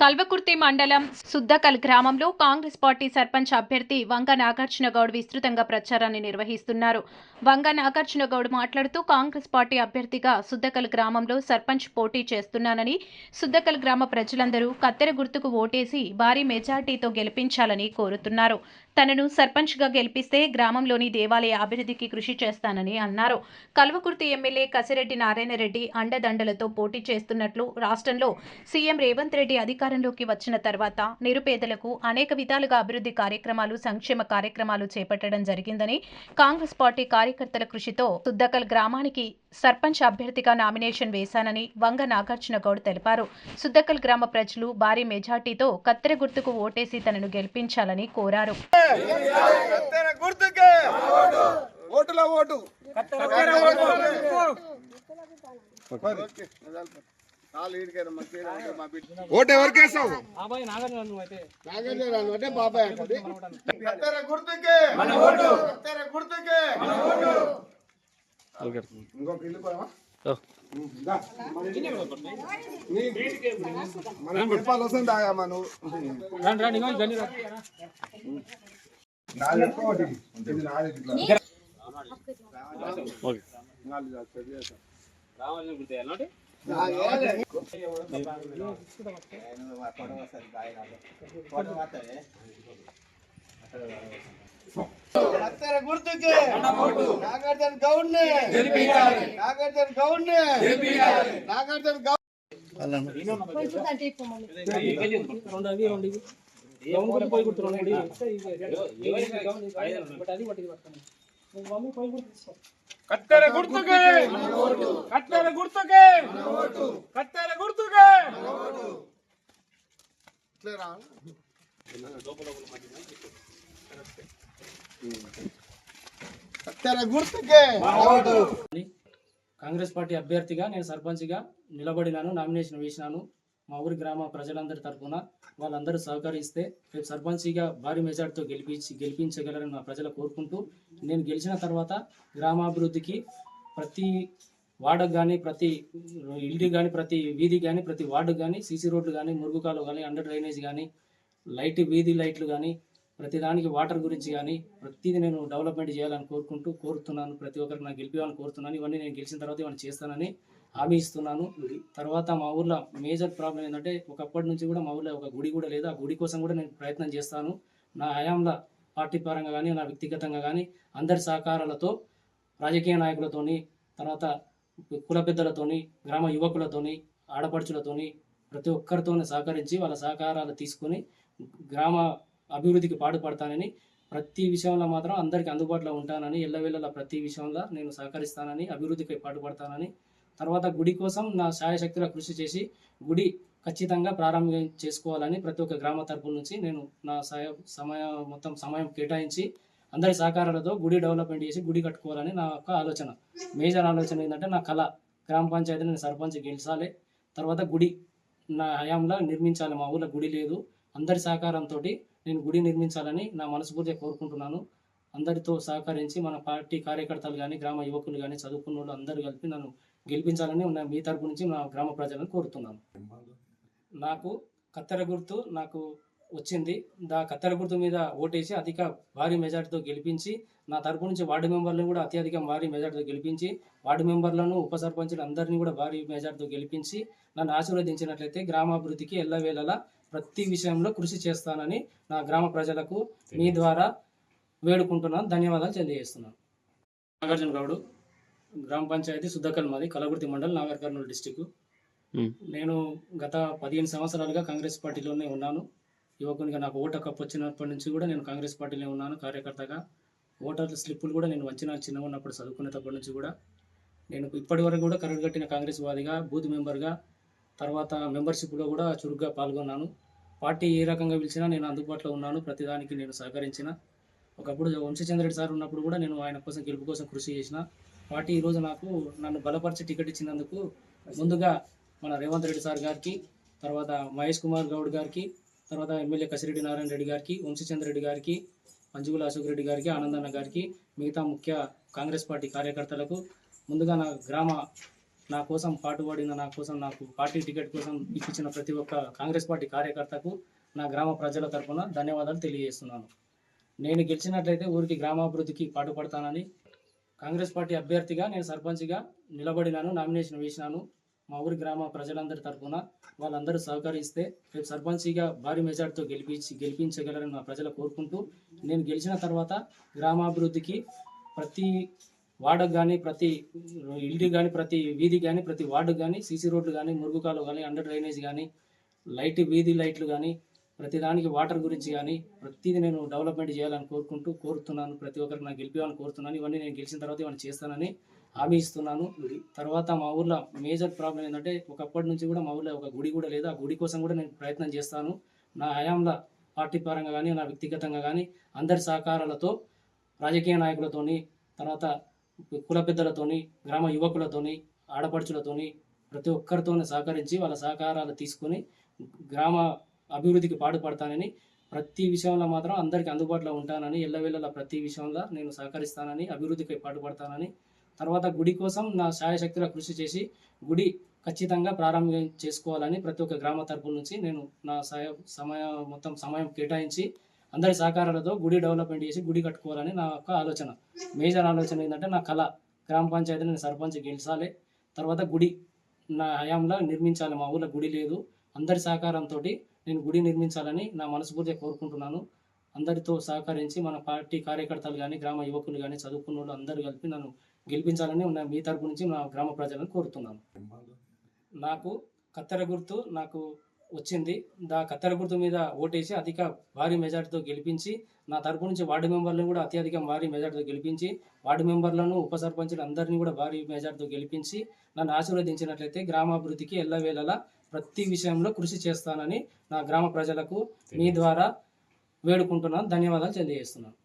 కల్వకుర్తి మండలం సుద్దకల్ గ్రామంలో కాంగ్రెస్ పార్టీ సర్పంచ్ అభ్యర్థి వంగ నాగార్జున గౌడ్ విస్తృతంగా ప్రచారాన్ని నిర్వహిస్తున్నారు. వంగ నాగార్జున గౌడ్ మాట్లాడుతూ కాంగ్రెస్ పార్టీ అభ్యర్థిగా సుద్దకల్ గ్రామంలో సర్పంచ్ పోటీ చేస్తున్నానని, సుద్దకల్ గ్రామ ప్రజలందరూ కత్తెర గుర్తుకు ఓటేసి భారీ మెజార్టీతో గెలిపించాలని కోరుతున్నారు. తనను సర్పంచ్గా గెలిపిస్తే గ్రామంలోని దేవాలయ అభివృద్ధికి కృషి చేస్తానని అన్నారు. కల్వకుర్తి ఎమ్మెల్యే కసిరెడ్డి నారాయణరెడ్డి అండదండలతో పోటీ చేస్తున్నట్లు రాష్ట్రంలో సీఎం రేవంత్ రెడ్డి అధికారంలోకి వచ్చిన తర్వాత నిరుపేదలకు అనేక విధాలుగా అభివృద్ధి కార్యక్రమాలు, సంక్షేమ కార్యక్రమాలు చేపట్టడం జరిగిందని, కాంగ్రెస్ పార్టీ కార్యకర్తల కృషితో సుద్దకల్ గ్రామానికి సర్పంచ్ అభ్యర్థిగా నామినేషన్ వేశానని వంగ నాగార్జున గౌడ్ తెలిపారు. సుద్దకల్ గ్రామ ప్రజలు భారీ మెజార్టీతో కత్తెర గుర్తుకు ఓటేసి తనను గెలిపించాలని కోరారు. ఓటు ఎవరికేసావు? ఇంకొక ఇల్లు మన కుటుంబాలు వస్తుంది తాగామా నువ్వు కత్తెర గుర్తుకే నాగార్జున గౌడ్ని గెలిపించాలి. నాగార్జున గౌడ్ని గెలిపించాలి. నాగార్జున గౌడ్ కత్తెర గుర్తుకే కత్తెర గుర్తుకే కత్తెర గుర్తుకే కత్తెర గుర్తుకే. కాంగ్రెస్ పార్టీ అభ్యర్థిగా నేను సర్పంచ్గా నిలబడినాను, నామినేషన్ వేసినాను. మా ఊరి గ్రామ ప్రజలందరి తరఫున వాళ్ళందరూ సహకరిస్తే రేపు సర్పంచ్గా భారీ మెజార్టీతో గెలిపించగలరని మా ప్రజలు కోరుకుంటూ, నేను గెలిచిన తర్వాత గ్రామాభివృద్ధికి ప్రతి వార్డుకు కానీ, ప్రతి ఇల్లు కానీ, ప్రతి వీధి కానీ, ప్రతి వార్డుకు కానీ సీసీ రోడ్లు కానీ, మురుగుకాలు కానీ, అండర్ డ్రైనేజ్ కానీ, వీధి లైట్లు కానీ, ప్రతి దానికి వాటర్ గురించి కానీ ప్రతిదీ నేను డెవలప్మెంట్ చేయాలని కోరుతున్నాను. ప్రతి ఒక్కరికి నాకు గెలిపించాలని కోరుతున్నాను. ఇవన్నీ నేను గెలిచిన తర్వాత ఇవన్నీ చేస్తానని హామీ ఇస్తున్నాను. తర్వాత మా ఊర్లో మేజర్ ప్రాబ్లం ఏంటంటే, ఒకప్పటి నుంచి కూడా మా ఊర్లో ఒక గుడి కూడా లేదు. ఆ గుడి కోసం కూడా నేను ప్రయత్నం చేస్తాను. నా హయాంలో పార్టీ పరంగా కానీ, నా వ్యక్తిగతంగా కానీ అందరి సహకారాలతో, రాజకీయ నాయకులతోని, తర్వాత కుల పెద్దలతోని, గ్రామ యువకులతోని, ఆడపడుచులతోని ప్రతి ఒక్కరితోనే సహకరించి వాళ్ళ సహకారాలు తీసుకొని గ్రామ అభివృద్ధికి పాటుపడతానని, ప్రతి విషయంలో మాత్రం అందరికీ అందుబాటులో ఉంటానని, ఎల్లవేళలా ప్రతి విషయంలో నేను సహకరిస్తానని, అభివృద్ధికి పాటుపడతానని, తర్వాత గుడి కోసం నా శాయశక్తుల కృషి చేసి గుడి ఖచ్చితంగా ప్రారంభం చేసుకోవాలని ప్రతి ఒక్క గ్రామ తరపు నుంచి నేను నా సమయం కేటాయించి అందరి సహకారాలతో గుడి డెవలప్మెంట్ చేసి గుడి కట్టుకోవాలని నా యొక్క ఆలోచన. మేజర్ ఆలోచన ఏంటంటే, నా కళ గ్రామ పంచాయతీ నేను సర్పంచ్ గెలిచాలి, తర్వాత గుడి నా హయాంలో నిర్మించాలి. మా ఊళ్ళో గుడి లేదు. అందరి సహకారంతో నేను గుడి నిర్మించాలని నా మనస్ఫూర్తిగా కోరుకుంటున్నాను. అందరితో సహకరించి మన పార్టీ కార్యకర్తలు కానీ, గ్రామ యువకులు కానీ, చదువుకున్న వాళ్ళు అందరూ కలిపి నన్ను గెలిపించాలని మీ తరపు నుంచి నా గ్రామ ప్రజలను కోరుతున్నాను. నాకు కత్తెర గుర్తు నాకు వచ్చింది. కత్తెర గుర్తు మీద ఓటేసి భారీ మెజార్టీతో గెలిపించి, నా తరపు నుంచి వార్డు మెంబర్లను కూడా అత్యధిక భారీ మెజార్టీతో గెలిపించి, వార్డు మెంబర్లను, ఉప సర్పంచులు అందరినీ కూడా భారీ మెజార్టీతో గెలిపించి నన్ను ఆశీర్వదించినట్లయితే గ్రామాభివృద్ధికి ఎల్లవేళలా ప్రతి విషయంలో కృషి చేస్తానని నా గ్రామ ప్రజలకు మీ ద్వారా వేడుకుంటున్నాను. ధన్యవాదాలు తెలియజేస్తున్నాను. నాగార్జున గౌడ్, గ్రామ పంచాయతీ సుద్దకల్, మాది కలగుర్తి మండలం, నాగర్ కర్నూలు డిస్టిక్. నేను గత 15 సంవత్సరాలుగా కాంగ్రెస్ పార్టీలోనే ఉన్నాను. యువకునిగా నాకు ఓటు హక్కు వచ్చినప్పటి నుంచి కూడా నేను కాంగ్రెస్ పార్టీలో ఉన్నాను కార్యకర్తగా. ఓటర్ స్లిప్పులు కూడా నేను చిన్నగా ఉన్నప్పుడు చదువుకునేటప్పటి నుంచి కూడా నేను ఇప్పటి వరకు కూడా కరడుగట్టిన కాంగ్రెస్ వాదిగా, బూత్ మెంబర్గా, తర్వాత మెంబర్షిప్లో కూడా చురుగ్గా పాల్గొన్నాను. పార్టీ ఏ రకంగా పిలిచినా నేను అందుబాటులో ఉన్నాను. ప్రతిదానికి నేను సహకరించిన. ఒకప్పుడు వంశీచంద్రెడ్డి సార్ ఉన్నప్పుడు కూడా నేను ఆయన కోసం, గెలుపు కోసం కృషి చేసిన. పార్టీ ఈరోజు నన్ను బలపరిచి టికెట్ ఇచ్చినందుకు ముందుగా మన రేవంత్ రెడ్డి సార్ గారికి, తర్వాత మహేష్ కుమార్ గౌడ్ గారికి, తర్వాత ఎమ్మెల్యే కసిరెడ్డి నారాయణ రెడ్డి గారికి, వంశీచంద్రెడ్డి గారికి, పంజుగుల అశోక్ రెడ్డి గారికి, ఆనందన్న గారికి, మిగతా ముఖ్య కాంగ్రెస్ పార్టీ కార్యకర్తలకు, ముందుగా నా గ్రామ నా కోసం పాటుపడిన, నాకు పార్టీ టికెట్ కోసం ఇప్పించిన ప్రతి ఒక్క కాంగ్రెస్ పార్టీ కార్యకర్తకు నా గ్రామ ప్రజల తరఫున ధన్యవాదాలు తెలియజేస్తున్నాను. నేను గెలిచినట్లయితే ఊరికి గ్రామాభివృద్ధికి పాటుపడతానని, కాంగ్రెస్ పార్టీ అభ్యర్థిగా నేను సర్పంచ్గా నిలబడినాను, నామినేషన్ వేసినాను. మా ఊరి గ్రామ ప్రజలందరి తరఫున వాళ్ళందరూ సహకరిస్తే రేపు సర్పంచిగా భారీ మెజార్టీతో గెలిపించగలరని మా ప్రజలు కోరుకుంటూ, నేను గెలిచిన తర్వాత గ్రామాభివృద్ధికి ప్రతి వార్డుకు కానీ, ప్రతి ఇల్లు కానీ, ప్రతి వీధి కానీ, ప్రతి వార్డుకు కానీ సీసీ రోడ్లు కానీ, మురుగుకాలు కానీ, అండర్ డ్రైనేజ్ కానీ, వీధి లైట్లు కానీ, ప్రతి దానికి వాటర్ గురించి కానీ ప్రతిదీ నేను డెవలప్మెంట్ చేయాలని కోరుతున్నాను. ప్రతి ఒక్కరికి నాకు గెలిపించాలని కోరుతున్నాను. ఇవన్నీ నేను గెలిచిన తర్వాత ఇవన్నీ చేస్తానని హామీ ఇస్తున్నాను. తర్వాత మా ఊర్లో మేజర్ ప్రాబ్లం ఏంటంటే, ఒకప్పటి నుంచి కూడా మా ఊర్లో ఒక గుడి కూడా లేదు. ఆ గుడి కోసం కూడా నేను ప్రయత్నం చేస్తాను. నా హయాంలో పార్టీ పరంగా కానీ, నా వ్యక్తిగతంగా కానీ అందరి సహకారాలతో, రాజకీయ నాయకులతోని, తర్వాత కుల పెద్దలతోని, గ్రామ యువకులతోని, ఆడపడుచులతోని, ప్రతి ఒక్కరితోనే సహకరించి వాళ్ళ సహకారాలు తీసుకొని గ్రామ అభివృద్ధికి పాటుపడతానని, ప్రతి విషయంలో మాత్రం అందరికీ అందుబాటులో ఉంటానని, ఎల్లవేళలా ప్రతి విషయంలో నేను సహకరిస్తానని, అభివృద్ధికి పాటుపడతానని, తర్వాత గుడి కోసం నా శాయశక్తిలో కృషి చేసి గుడి ఖచ్చితంగా ప్రారంభం చేసుకోవాలని ప్రతి ఒక్క గ్రామ తరపు నుంచి నేను నా సమయం కేటాయించి అందరి సహకారాలతో గుడి డెవలప్మెంట్ చేసి గుడి కట్టుకోవాలని నా యొక్క ఆలోచన. మేజర్ ఆలోచన ఏంటంటే, నా కళ గ్రామ పంచాయతీలో నేను సర్పంచ్ గెలిచాలి, తర్వాత గుడి నా హయాంలో నిర్మించాలి. మా ఊళ్ళో గుడి లేదు. అందరి సహకారంతో నేను గుడి నిర్మించాలని నా మనస్ఫూర్తిగా కోరుకుంటున్నాను. అందరితో సహకరించి మన పార్టీ కార్యకర్తలు కానీ, గ్రామ యువకులు కానీ, చదువుకున్న వాళ్ళు అందరూ కలిపి నన్ను గెలిపించాలని మీ తరపు నుంచి నా గ్రామ ప్రజలను కోరుతున్నాను. నాకు కత్తెర గుర్తు వచ్చింది. కత్తెర గుర్తు మీద ఓటేసి భారీ మెజార్టీతో గెలిపించి, నా తరపు నుంచి వార్డు మెంబర్లను కూడా అత్యధిక భారీ మెజార్టీతో గెలిపించి, వార్డు మెంబర్లను, ఉప సర్పంచులు అందరినీ కూడా భారీ మెజార్టీతో గెలిపించి నన్ను ఆశీర్వదించినట్లయితే గ్రామాభివృద్ధికి ఎల్లవేళలా ప్రతి విషయంలో కృషి చేస్తానని నా గ్రామ ప్రజలకు మీ ద్వారా వేడుకుంటున్నాను. ధన్యవాదాలు తెలియజేస్తున్నాను.